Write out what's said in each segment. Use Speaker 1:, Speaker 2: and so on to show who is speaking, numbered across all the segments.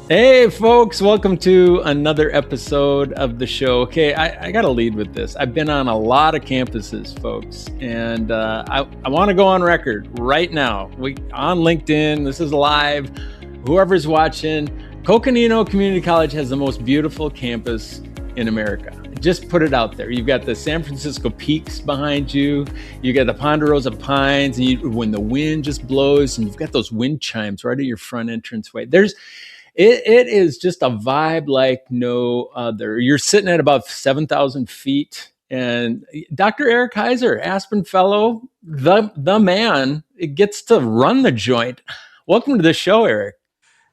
Speaker 1: Hey, folks, welcome to another episode of the show. Okay, I got to lead with this. I've been on a lot of campuses, folks, and I want to go on record right now. We on LinkedIn, this is live. Whoever's watching, Coconino Community College has the most beautiful campus in America. Just put it out there. You've got the San Francisco Peaks behind you. You got the Ponderosa Pines, and when the wind just blows, and you've got those wind chimes right at your front entranceway. It is just a vibe like no other. You're sitting at about 7,000 feet. And Dr. Eric Heiser, Aspen Fellow, the man, it gets to run the joint. Welcome to the show, Eric.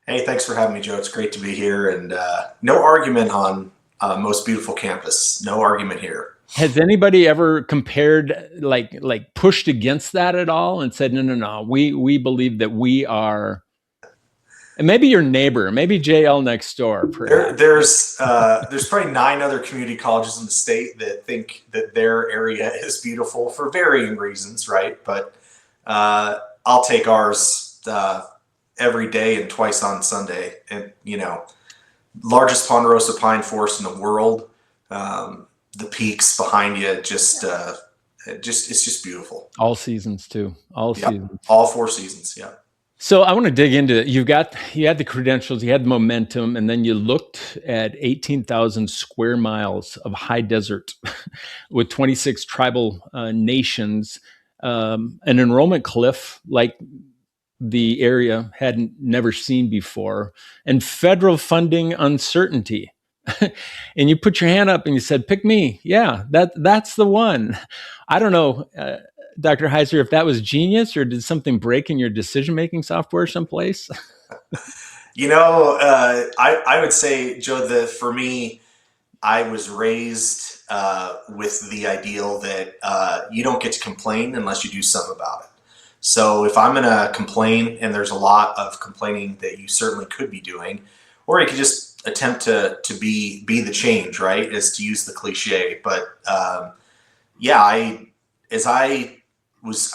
Speaker 2: Hey, thanks for having me, Joe. It's great to be here. And no argument on most beautiful campus. No argument here.
Speaker 1: Has anybody ever compared, like pushed against that at all and said, no, we believe that we are, and maybe your neighbor, maybe JL next door, perhaps.
Speaker 2: There's probably 9 other community colleges in the state that think that their area is beautiful for varying reasons, right? But I'll take ours every day and twice on Sunday. And largest ponderosa pine forest in the world. The peaks behind you, it's just beautiful.
Speaker 1: All seasons too. All
Speaker 2: Yep.
Speaker 1: seasons.
Speaker 2: All 4 seasons. Yeah.
Speaker 1: So I want to dig into it. You had the credentials, you had the momentum, and then you looked at 18,000 square miles of high desert with 26 tribal nations, an enrollment cliff like the area had never seen before, and federal funding uncertainty. And you put your hand up and you said, "Pick me." Yeah, that's the one. I don't know. Dr. Heiser, if that was genius or did something break in your decision-making software someplace?
Speaker 2: I would say, Joe, that for me, I was raised with the ideal that you don't get to complain unless you do something about it. So if I'm going to complain, and there's a lot of complaining that you certainly could be doing, or you could just attempt to be the change, right? Is to use the cliche. But yeah, I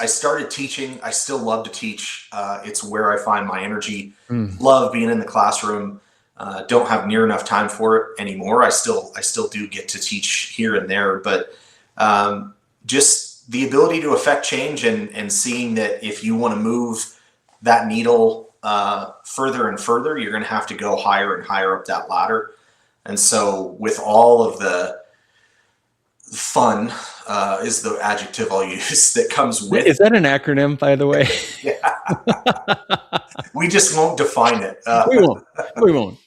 Speaker 2: started teaching. I still love to teach. It's where I find my energy. Love being in the classroom. Don't have near enough time for it anymore. I still do get to teach here and there, but just the ability to affect change and seeing that if you want to move that needle further and further, you're going to have to go higher and higher up that ladder. And so with all of the fun is the adjective I'll use that comes with.
Speaker 1: Is that an acronym, by the way?
Speaker 2: Yeah. We just won't define it.
Speaker 1: We won't.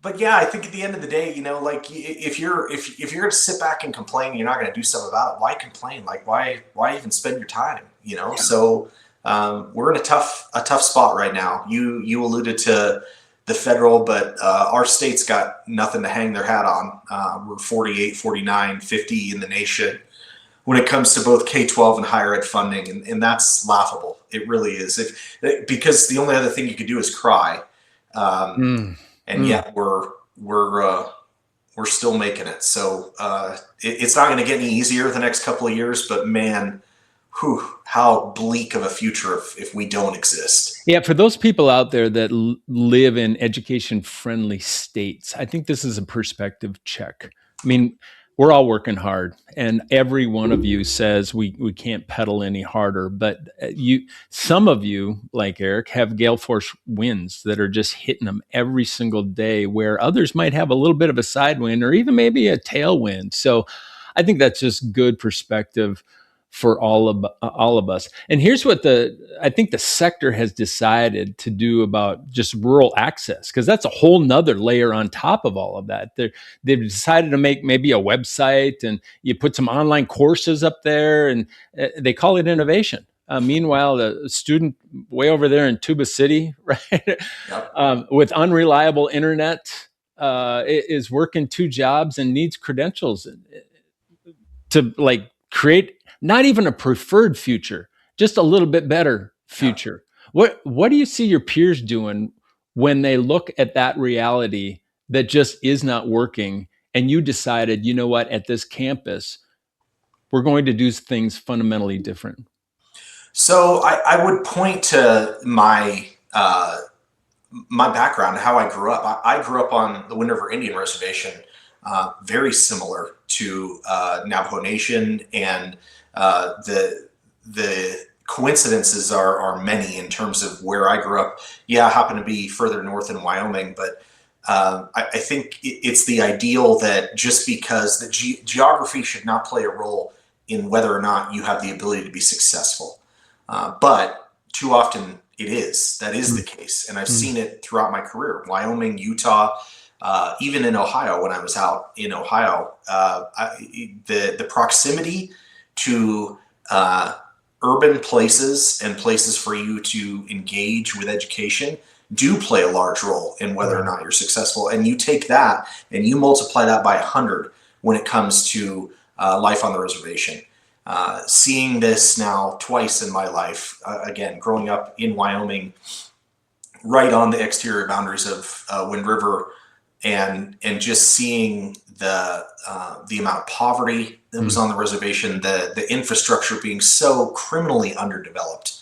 Speaker 2: But yeah, I think at the end of the day, like if you're going to sit back and complain, you're not going to do something about it. Why complain? Like why even spend your time?
Speaker 1: Yeah.
Speaker 2: So we're in a tough spot right now. You alluded to the federal, but our state's got nothing to hang their hat on. We're 48, 49, 50 in the nation when it comes to both K-12 and higher ed funding. And that's laughable. It really is. Because the only other thing you could do is cry. And yet we're still making it. So it's not going to get any easier the next couple of years, but man, how bleak of a future if we don't exist.
Speaker 1: Yeah, for those people out there that live in education-friendly states, I think this is a perspective check. I mean, we're all working hard, and every one of you says we can't pedal any harder. But some of you, like Eric, have gale force winds that are just hitting them every single day, where others might have a little bit of a side wind or even maybe a tailwind. So I think that's just good perspective for all of us. And here's what I think the sector has decided to do about just rural access, because that's a whole nother layer on top of all of that. They've decided to make maybe a website, and you put some online courses up there, and they call it innovation. Meanwhile, the student way over there in Tuba City, right, with unreliable internet, is working 2 jobs and needs credentials to like create not even a preferred future, just a little bit better future. Yeah. What do you see your peers doing when they look at that reality that just is not working, and you decided, you know what, at this campus, we're going to do things fundamentally different?
Speaker 2: So I would point to my my background, how I grew up. I grew up on the Wind River Indian Reservation, very similar to Navajo Nation, and the coincidences are many in terms of where I grew up. Yeah, I happen to be further north in Wyoming, but I think it's the ideal that just because the geography should not play a role in whether or not you have the ability to be successful. But too often it is. That is the case. And I've seen it throughout my career. Wyoming, Utah, even in Ohio, when I was out in Ohio, the proximity to urban places and places for you to engage with education do play a large role in whether or not you're successful. And you take that and you multiply that by 100 when it comes to life on the reservation. Seeing this now twice in my life, again, growing up in Wyoming, right on the exterior boundaries of Wind River, and just seeing the amount of poverty that was on the reservation, the infrastructure being so criminally underdeveloped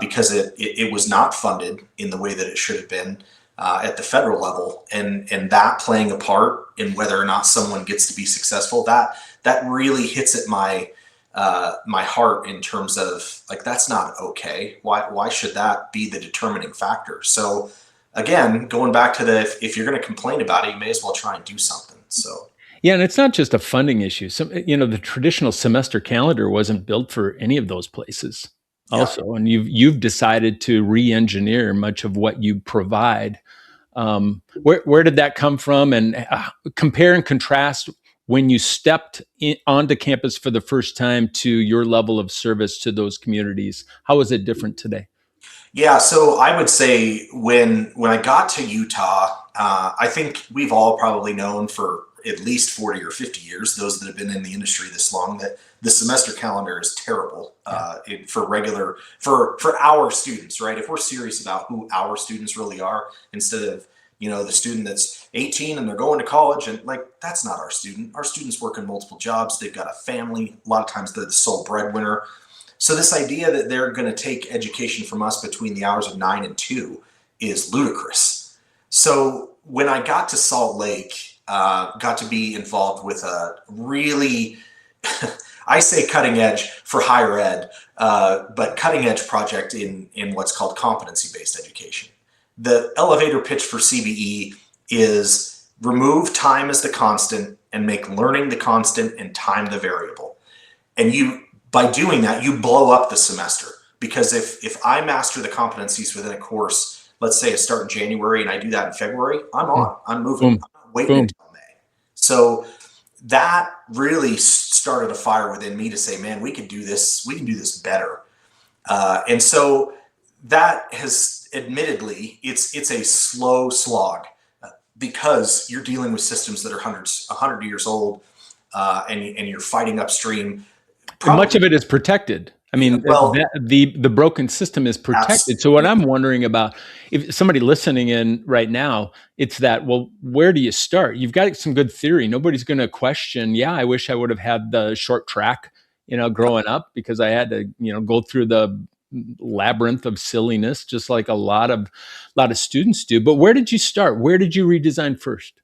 Speaker 2: because it was not funded in the way that it should have been at the federal level, and that playing a part in whether or not someone gets to be successful, that really hits at my heart in terms of like, that's not okay. Why should that be the determining factor? So again, going back to if you're going to complain about it, you may as well try and do something. So
Speaker 1: Yeah, and it's not just a funding issue. The traditional semester calendar wasn't built for any of those places
Speaker 2: yeah.
Speaker 1: also, and you've decided to re-engineer much of what you provide. Where did that come from? And compare and contrast when you stepped onto campus for the first time to your level of service to those communities. How is it different today?
Speaker 2: Yeah, so I would say when I got to Utah, I think we've all probably known for at least 40 or 50 years, those that have been in the industry this long, that the semester calendar is terrible for our students, right? If we're serious about who our students really are, instead of the student that's 18 and they're going to college, and like, that's not our student. Our students work in multiple jobs. They've got a family. A lot of times they're the sole breadwinner. So this idea that they're going to take education from us between the hours of 9 and 2 is ludicrous. So when I got to Salt Lake, got to be involved with a really, I say cutting edge for higher ed, but cutting edge project in what's called competency-based education. The elevator pitch for CBE is remove time as the constant and make learning the constant and time the variable. And by doing that, you blow up the semester, because if I master the competencies within a course, let's say I start in January and I do that in February, I'm moving.
Speaker 1: Boom.
Speaker 2: I'm not waiting
Speaker 1: Boom.
Speaker 2: until May. So that really started a fire within me to say, man, we can do this better. And so that has, admittedly, it's a slow slog because you're dealing with systems that are 100 years old, and you're fighting upstream.
Speaker 1: Much of it is protected. I mean,
Speaker 2: Well,
Speaker 1: the broken system is protected. So what I'm wondering about, if somebody listening in right now, it's that, well, where do you start? You've got some good theory. Nobody's going to question, yeah, I wish I would have had the short track, growing up, because I had to, go through the labyrinth of silliness, just like a lot of students do. But where did you start? Where did you redesign first?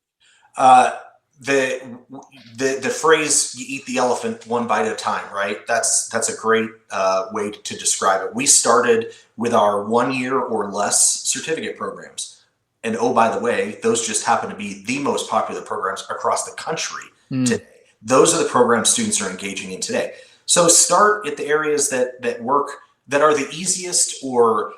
Speaker 2: uh, the phrase "you eat the elephant one bite at a time," right? That's a great way to describe it. We started with our 1 year or less certificate programs, and oh, by the way, those just happen to be the most popular programs across the country today. Those are the programs students are engaging in today. So start at the areas that work, that are the easiest or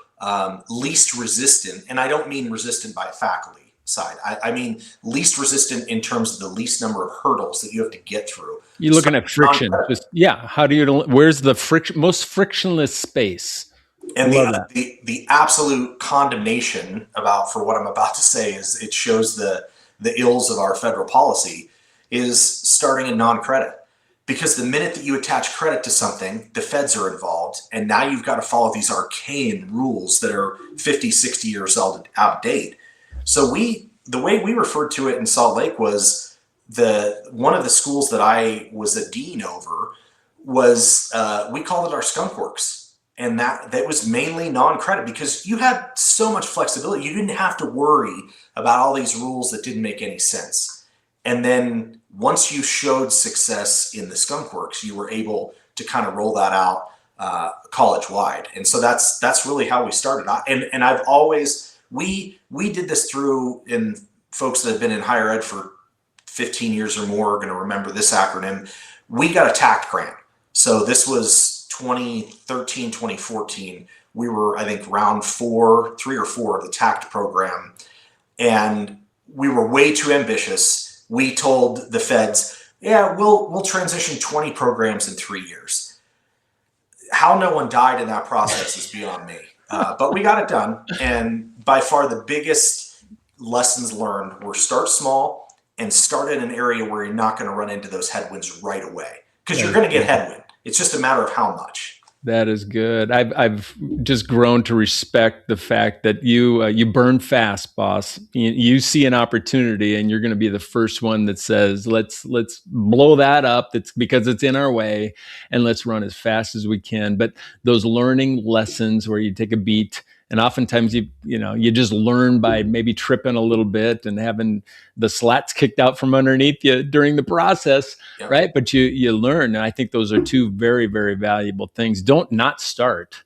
Speaker 2: least resistant, and I don't mean resistant by faculty side. I mean least resistant in terms of the least number of hurdles that you have to get through.
Speaker 1: You're looking at friction. How do you? Where's the most frictionless space?
Speaker 2: And the absolute condemnation for what I'm about to say is it shows the ills of our federal policy is starting in non-credit. Because the minute that you attach credit to something, the feds are involved, and now you've got to follow these arcane rules that are 50, 60 years out of date. So the way we referred to it in Salt Lake was one of the schools that I was a dean over was, we called it our skunk works. and that was mainly non-credit because you had so much flexibility. You didn't have to worry about all these rules that didn't make any sense. And then once you showed success in the skunk works, you were able to kind of roll that out college wide. And so that's really how we started. And I've always, we did this through, and folks that have been in higher ed for 15 years or more are going to remember this acronym. We got a TACT grant. So this was 2013, 2014. We were, I think, round 3 or 4 of the TACT program. And we were way too ambitious. We told the feds, yeah, we'll transition 20 programs in 3 years. How no one died in that process is beyond me. But we got it done. And by far the biggest lessons learned were start small and start in an area where you're not going to run into those headwinds right away. Because you're going to get headwind. It's just a matter of how much.
Speaker 1: That is good. I've just grown to respect the fact that you burn fast, boss. You see an opportunity, and you're going to be the first one that says, "Let's blow that up." That's because it's in our way, and let's run as fast as we can. But those learning lessons where you take a beat, and oftentimes you just learn by maybe tripping a little bit and having the slats kicked out from underneath you during the process. Yep. Right. But you learn. And I think those are two very, very valuable things. Don't not start.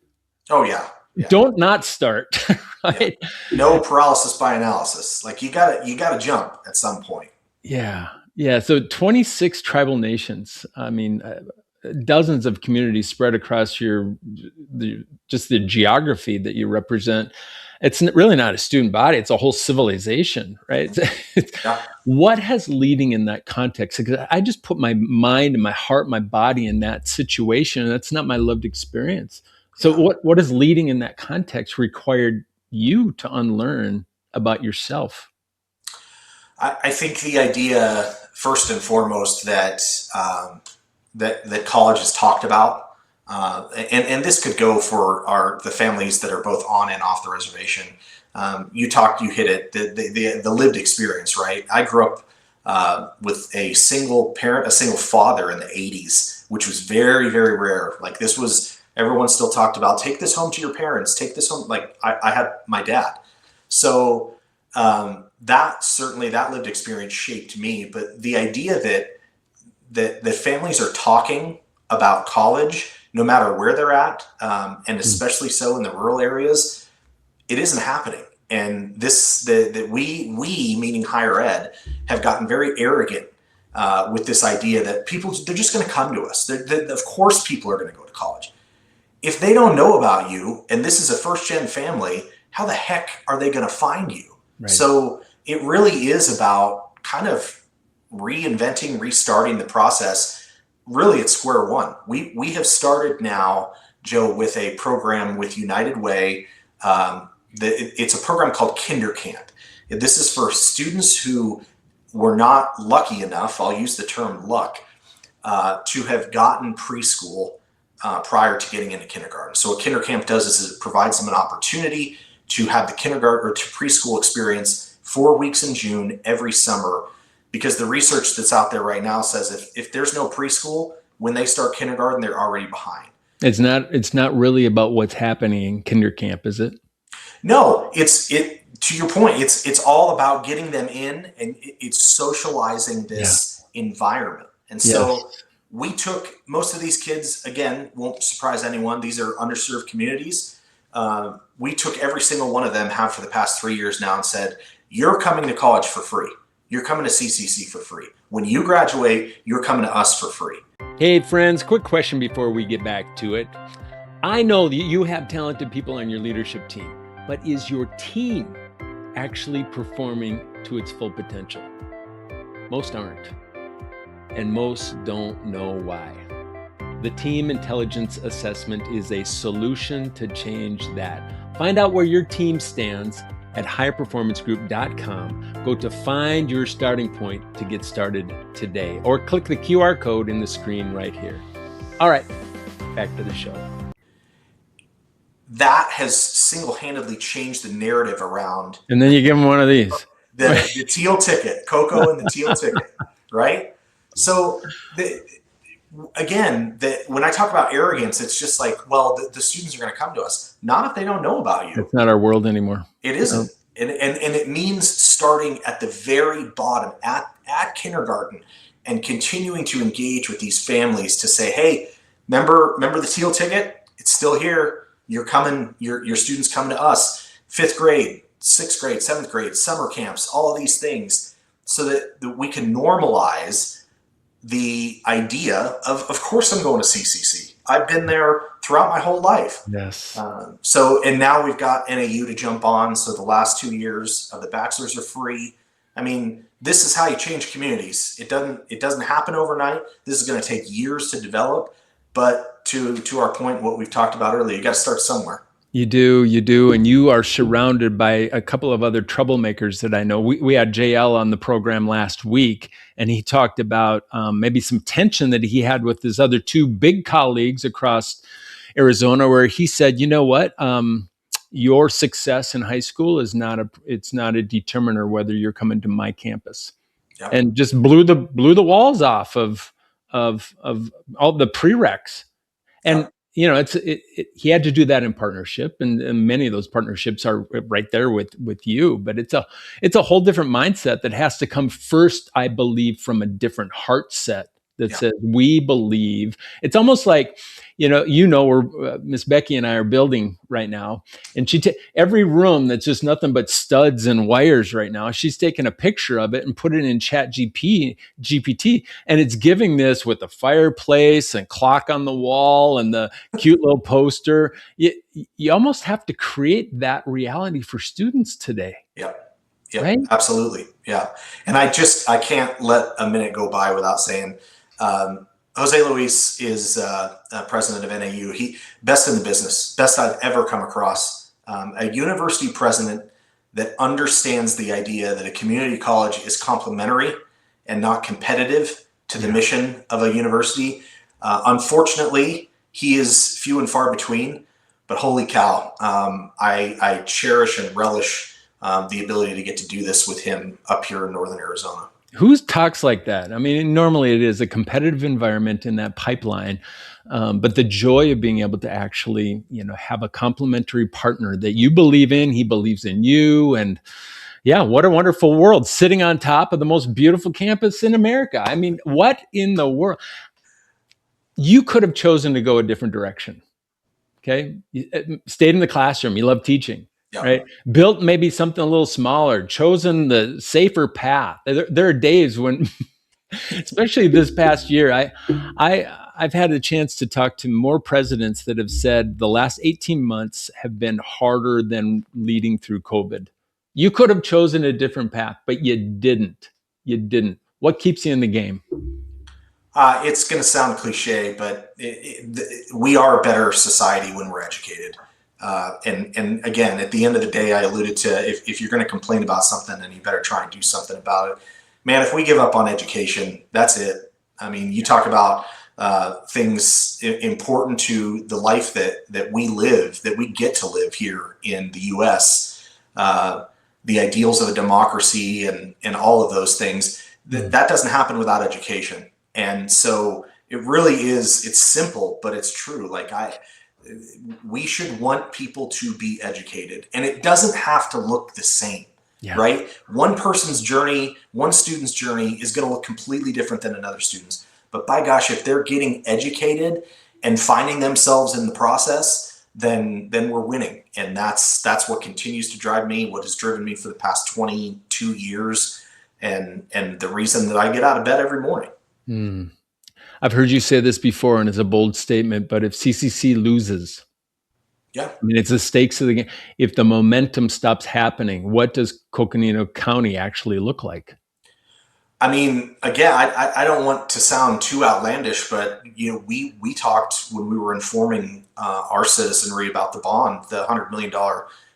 Speaker 2: Oh, yeah.
Speaker 1: Don't not start. Right.
Speaker 2: Yeah. No paralysis by analysis. Like you gotta jump at some point.
Speaker 1: Yeah. Yeah. So 26 tribal nations. I mean, dozens of communities spread across just the geography that you represent. It's really not a student body. It's a whole civilization, right? Yeah. What has leading in that context? Because I just put my mind and my heart, my body in that situation. And that's not my lived experience. So what is leading in that context required you to unlearn about yourself?
Speaker 2: I think the idea, first and foremost, that college is talked about. And this could go for the families that are both on and off the reservation. You hit it, the lived experience, right? I grew up with a single parent, a single father in the 80s, which was very, very rare. Like this was, everyone still talked about, take this home to your parents, take this home. Like I had my dad. So that lived experience shaped me. But the idea that families are talking about college, no matter where they're at, and especially so in the rural areas, it isn't happening. And we meaning higher ed, have gotten very arrogant with this idea that they're just going to come to us. Of course, people are going to go to college. If they don't know about you, and this is a first-gen family, how the heck are they going to find you? Right. So it really is about kind of reinventing, restarting the process. Really, at square one. We have started now, Joe, with a program with United Way. It's a program called Kinder Camp. This is for students who were not lucky enough, I'll use the term luck, to have gotten preschool prior to getting into kindergarten. So what Kinder Camp does is it provides them an opportunity to have the kindergarten or to preschool experience 4 weeks in June every summer. Because the research that's out there right now says if there's no preschool, when they start kindergarten, they're already behind. It's
Speaker 1: not really about what's happening in Kinder Camp, is it?
Speaker 2: No, to your point, it's all about getting them in, and it's socializing this environment. And so we took most of these kids, again, won't surprise anyone, these are underserved communities. We took every single one of them, have for the past 3 years now, and said, you're coming to college for free. You're coming to CCC for free. When you graduate, you're coming to us for free.
Speaker 1: Hey friends, quick question before we get back to it. I know that you have talented people on your leadership team, but is your team actually performing to its full potential? Most aren't, and most don't know why. The Team Intelligence Assessment is a solution to change that. Find out where your team stands at higherperformancegroup.com. Go to find your starting point to get started today, or click the QR code in the screen right here. All right, back to the show.
Speaker 2: That has single-handedly changed the narrative around.
Speaker 1: And then you give them one of these.
Speaker 2: The teal ticket, Coco and the teal ticket, right? So again, that when I talk about arrogance, it's just like, well, the students are going to come to us, not if they don't know about you.
Speaker 1: It's not our world anymore.
Speaker 2: It
Speaker 1: No.
Speaker 2: isn't. And it means starting at the very bottom, at kindergarten, and continuing to engage with these families to say, hey, remember the teal ticket? It's still here. You're coming, your students coming to us. Fifth grade, sixth grade, seventh grade, summer camps, all of these things, so that we can normalize the idea of course I'm going to CCC. I've been there throughout my whole life.
Speaker 1: Yes.
Speaker 2: And now we've got NAU to jump on. So the last 2 years of the bachelor's are free. I mean, this is how you change communities. It doesn't happen overnight. This is going to take years to develop. But to our point, what we've talked about earlier, you got to start somewhere.
Speaker 1: You do, and you are surrounded by a couple of other troublemakers that I know. We had JL on the program last week, and he talked about maybe some tension that he had with his other two big colleagues across Arizona, where he said, "You know what? Your success in high school is not a determiner whether you're coming to my campus,"
Speaker 2: Yep.
Speaker 1: and just blew the walls off of all the prereqs. And
Speaker 2: Yep.
Speaker 1: he had to do that in partnership, and many of those partnerships are right there with you. But it's a whole different mindset that has to come first, I believe, from a different heart set that
Speaker 2: Yep.
Speaker 1: says we believe. It's almost like where Miss Becky and I are building right now, and every room that's just nothing but studs and wires right now. She's taken a picture of it and put it in Chat GPT, and it's giving this with the fireplace and clock on the wall and the cute little poster. You almost have to create that reality for students today,
Speaker 2: Yep. Yep.
Speaker 1: right?
Speaker 2: Absolutely. Yeah. And I can't let a minute go by without saying, Jose Luis is president of NAU. He best in the business, best I've ever come across. A university president that understands the idea that a community college is complementary and not competitive to the mission of a university. Unfortunately, he is few and far between. But holy cow, I cherish and relish the ability to get to do this with him up here in Northern Arizona.
Speaker 1: Who talks like that? I mean, normally it is a competitive environment in that pipeline, but the joy of being able to actually, have a complementary partner that you believe in, he believes in you, and yeah, what a wonderful world sitting on top of the most beautiful campus in America. I mean, what in the world? You could have chosen to go a different direction. Okay, you stayed in the classroom. You love teaching,
Speaker 2: Yeah.
Speaker 1: right? Built maybe something a little smaller. Chosen the safer path. There are days when, especially this past year, I've had a chance to talk to more presidents that have said the last 18 months have been harder than leading through COVID. You could have chosen a different path, but you didn't. You didn't. What keeps you in the game?
Speaker 2: It's going to sound cliche, but we are a better society when we're educated. And again, at the end of the day, I alluded to if you're going to complain about something, then you better try and do something about it. Man, if we give up on education, that's it. I mean, you talk about things important to the life that we live, that we get to live here in the U.S. The ideals of a democracy and all of those things. That doesn't happen without education. And so it really is, it's simple, but it's true. We should want people to be educated, and it doesn't have to look the same, right? One person's journey, one student's journey is going to look completely different than another student's. But by gosh, if they're getting educated and finding themselves in the process, then we're winning. And that's what continues to drive me, what has driven me for the past 22 years. And the reason that I get out of bed every morning.
Speaker 1: I've heard you say this before, and it's a bold statement, but if CCC loses,
Speaker 2: Yeah.
Speaker 1: I mean, it's the stakes of the game. If the momentum stops happening, what does Coconino County actually look like?
Speaker 2: I mean, again, I don't want to sound too outlandish, but we talked when we were informing our citizenry about the bond, the $100 million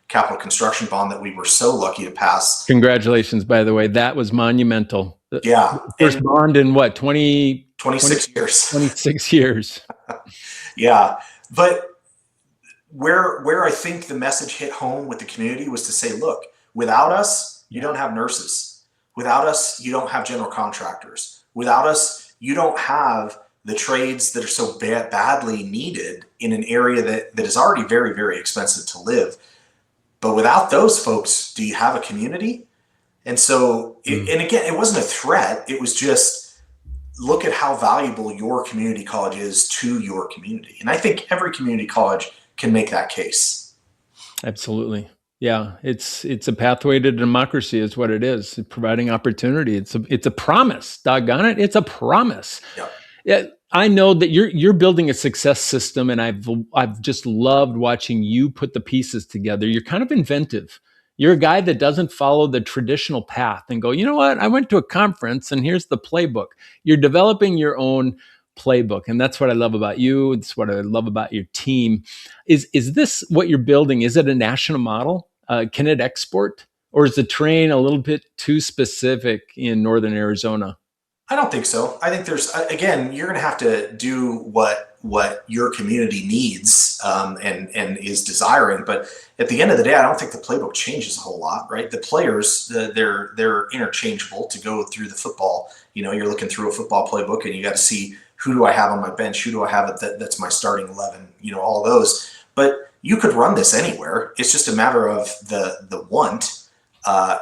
Speaker 2: capital construction bond that we were so lucky to pass.
Speaker 1: Congratulations, by the way. That was monumental.
Speaker 2: Yeah.
Speaker 1: First bond in what,
Speaker 2: 26 years.
Speaker 1: 26 years.
Speaker 2: Yeah. But where I think the message hit home with the community was to say, look, without us, you don't have nurses. Without us, you don't have general contractors. Without us, you don't have the trades that are so badly needed in an area that is already very, very expensive to live. But without those folks, do you have a community? And so, and again, it wasn't a threat. It was just, look at how valuable your community college is to your community. And I think every community college can make that case.
Speaker 1: Absolutely. Yeah, it's a pathway to democracy is what it is. It's providing opportunity. It's a promise. Doggone it, it's a promise.
Speaker 2: Yeah.
Speaker 1: Yeah, I know that you're building a success system, and I've just loved watching you put the pieces together. You're kind of inventive. You're a guy that doesn't follow the traditional path and go, you know what? I went to a conference and here's the playbook. You're developing your own playbook, and that's what I love about you. It's what I love about your team. Is this what you're building? Is it a national model? Can it export, or is the terrain a little bit too specific in northern Arizona?
Speaker 2: I don't think so. I think there's, again, you're going to have to do what your community needs, and is desiring. But at the end of the day, I don't think the playbook changes a whole lot, right? The players, they're interchangeable to go through the football. You're looking through a football playbook, and you got to see, who do I have on my bench? Who do I have that's my starting 11? All those. But you could run this anywhere. It's just a matter of the want.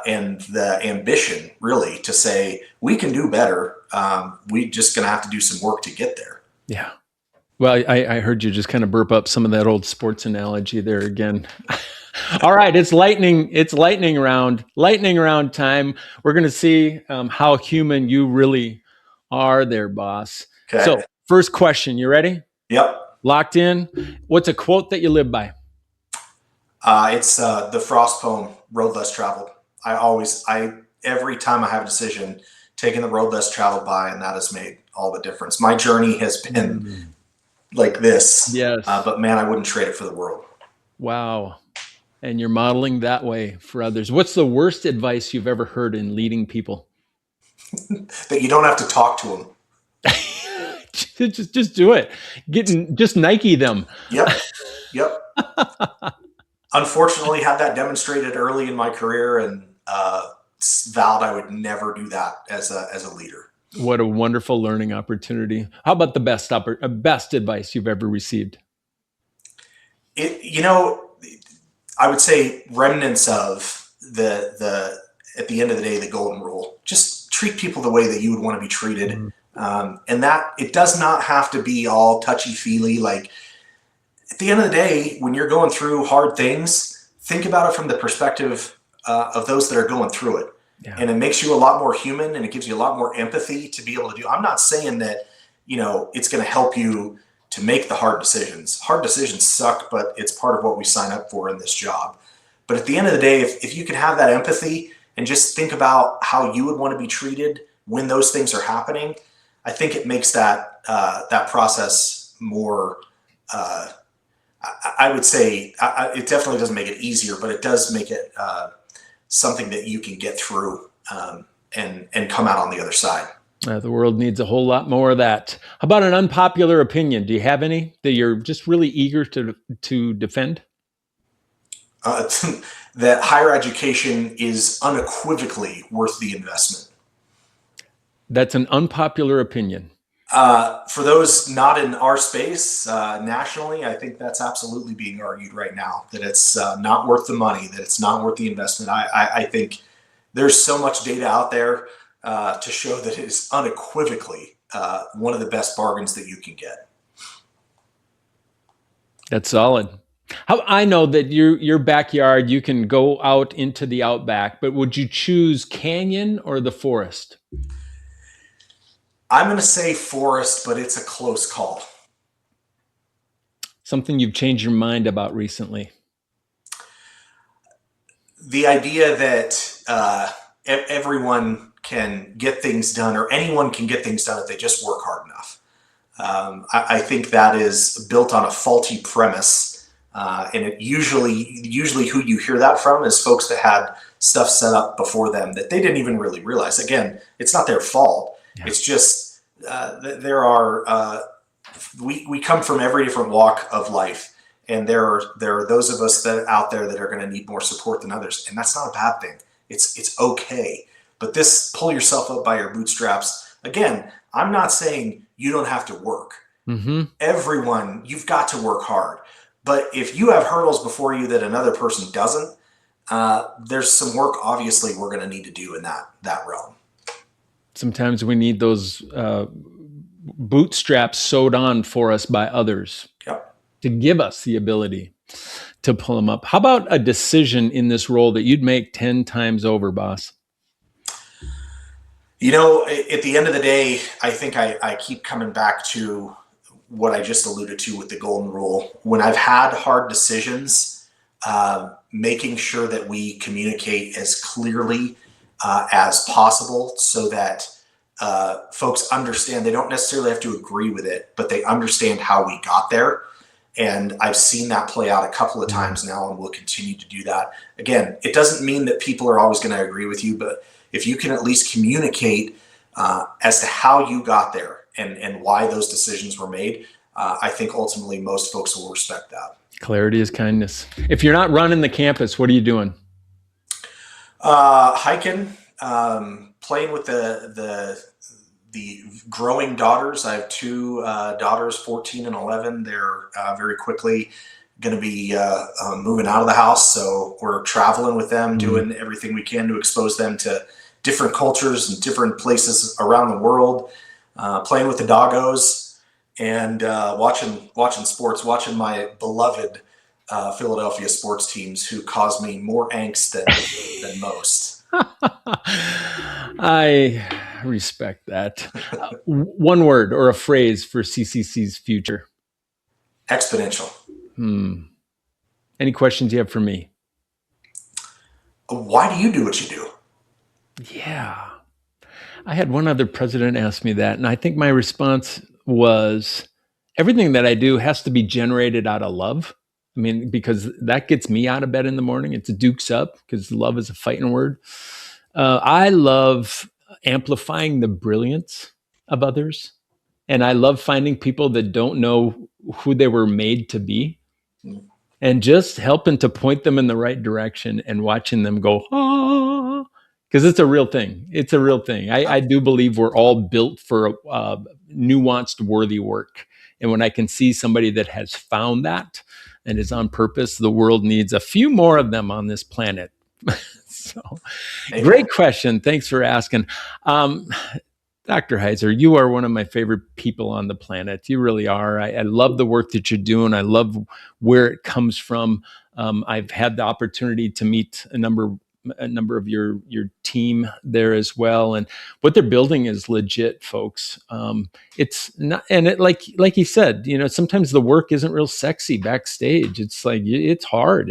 Speaker 2: And the ambition, really, to say we can do better. We just going to have to do some work to get there.
Speaker 1: Yeah. Well, I heard you just kind of burp up some of that old sports analogy there again. All right, it's lightning round time. We're going to see how human you really are there, boss.
Speaker 2: Okay.
Speaker 1: So, first question, you ready?
Speaker 2: Yep.
Speaker 1: Locked in. What's a quote that you live by?
Speaker 2: It's the Frost poem, Road Less Traveled. Every time I have a decision, taking the road less traveled by, and that has made all the difference. My journey has been like this.
Speaker 1: Yes.
Speaker 2: But man, I wouldn't trade it for the world.
Speaker 1: Wow. And you're modeling that way for others. What's the worst advice you've ever heard in leading people?
Speaker 2: That you don't have to talk to them.
Speaker 1: just do it. Just Nike them.
Speaker 2: Yep. Unfortunately, had that demonstrated early in my career, and vowed I would never do that as a leader.
Speaker 1: What a wonderful learning opportunity. How about the best advice you've ever received?
Speaker 2: I would say remnants of the at the end of the day, the golden rule. Just treat people the way that you would want to be treated. And that it does not have to be all touchy-feely. Like, at the end of the day, when you're going through hard things, think about it from the perspective of those that are going through it. Yeah. And it makes you a lot more human, and it gives you a lot more empathy to be able to do. I'm not saying that, it's going to help you to make the hard decisions. Hard decisions suck, but it's part of what we sign up for in this job. But at the end of the day, if you can have that empathy and just think about how you would want to be treated when those things are happening, I think it makes that process more, I would say, it definitely doesn't make it easier, but it does make it something that you can get through and come out on the other side.
Speaker 1: The world needs a whole lot more of that. How about an unpopular opinion? Do you have any that you're just really eager to defend?
Speaker 2: That higher education is unequivocally worth the investment.
Speaker 1: That's an unpopular opinion.
Speaker 2: For those not in our space, nationally, I think that's absolutely being argued right now, that it's not worth the money, that it's not worth the investment. I think there's so much data out there to show that it is unequivocally one of the best bargains that you can get.
Speaker 1: That's solid. I know that your backyard, you can go out into the outback, but would you choose canyon or the forest?
Speaker 2: I'm going to say forest, but it's a close call.
Speaker 1: Something you've changed your mind about recently?
Speaker 2: The idea that everyone can get things done, or anyone can get things done if they just work hard enough. I think that is built on a faulty premise. And it usually who you hear that from is folks that had stuff set up before them that they didn't even really realize. Again, it's not their fault. Yeah. It's just there are we come from every different walk of life, and there are those of us that out there that are going to need more support than others, and that's not a bad thing. It's okay. But this pull yourself up by your bootstraps, Again, I'm not saying you don't have to work.
Speaker 1: Mm-hmm.
Speaker 2: Everyone, you've got to work hard. But if you have hurdles before you that another person doesn't, there's some work obviously we're going to need to do in that realm.
Speaker 1: Sometimes we need those bootstraps sewed on for us by others
Speaker 2: Yep.
Speaker 1: to give us the ability to pull them up. How about a decision in this role that you'd make 10 times over, boss?
Speaker 2: At the end of the day, I think I keep coming back to what I just alluded to with the golden rule. When I've had hard decisions, making sure that we communicate as clearly as possible so that folks understand. They don't necessarily have to agree with it, but they understand how we got there. And I've seen that play out a couple of times now, and we'll continue to do that. Again, it doesn't mean that people are always going to agree with you, but if you can at least communicate as to how you got there and why those decisions were made, I think ultimately most folks will respect that.
Speaker 1: Clarity is kindness. If you're not running the campus, what are you doing?
Speaker 2: Hiking, playing with the growing daughters. I have two daughters, 14 and 11. They're very quickly going to be moving out of the house. So we're traveling with them, doing everything we can to expose them to different cultures and different places around the world, playing with the doggos and watching sports, watching my beloved Philadelphia sports teams who cause me more angst than most.
Speaker 1: I respect that. One word or a phrase for CCC's future.
Speaker 2: Exponential.
Speaker 1: Any questions you have for me?
Speaker 2: Why do you do what you do?
Speaker 1: Yeah. I had one other president ask me that, and I think my response was everything that I do has to be generated out of love. I mean, because that gets me out of bed in the morning. It's dukes up because love is a fighting word. I love amplifying the brilliance of others. And I love finding people that don't know who they were made to be and just helping to point them in the right direction and watching them go, ah, because it's a real thing. It's a real thing. I do believe we're all built for nuanced, worthy work. And when I can see somebody that has found that and is on purpose, the world needs a few more of them on this planet. So, great question. Thanks for asking. Dr. Heiser, you are one of my favorite people on the planet. You really are. I love the work that you're doing. I love where it comes from. I've had the opportunity to meet a number of your team there as well, and what they're building is legit, folks. It's not, and it like you said, sometimes the work isn't real sexy backstage. It's like it's hard.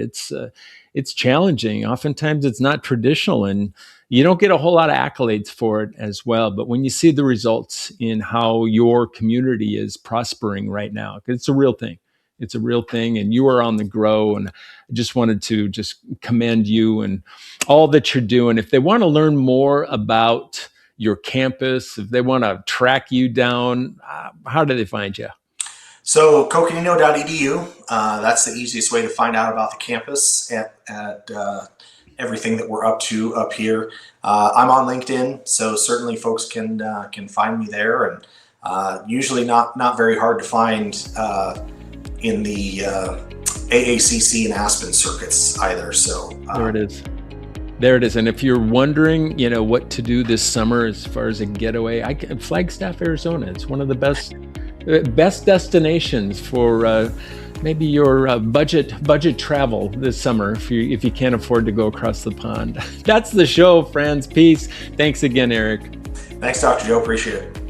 Speaker 1: It's challenging. Oftentimes it's not traditional, and you don't get a whole lot of accolades for it as well. But when you see the results in how your community is prospering right now, because it's a real thing. It's a real thing, and you are on the grow. And I just wanted to just commend you and all that you're doing. If they want to learn more about your campus, if they want to track you down, how do they find you?
Speaker 2: So coconino.edu, that's the easiest way to find out about the campus at everything that we're up to up here. I'm on LinkedIn, so certainly folks can find me there, and usually not very hard to find in the AACC and Aspen circuits either. So
Speaker 1: there it is. There it is. And if you're wondering, what to do this summer as far as a getaway, Flagstaff, Arizona. It's one of the best destinations for maybe your budget travel this summer if you can't afford to go across the pond. That's the show, friends. Peace. Thanks again, Eric.
Speaker 2: Thanks, Dr. Joe. Appreciate it.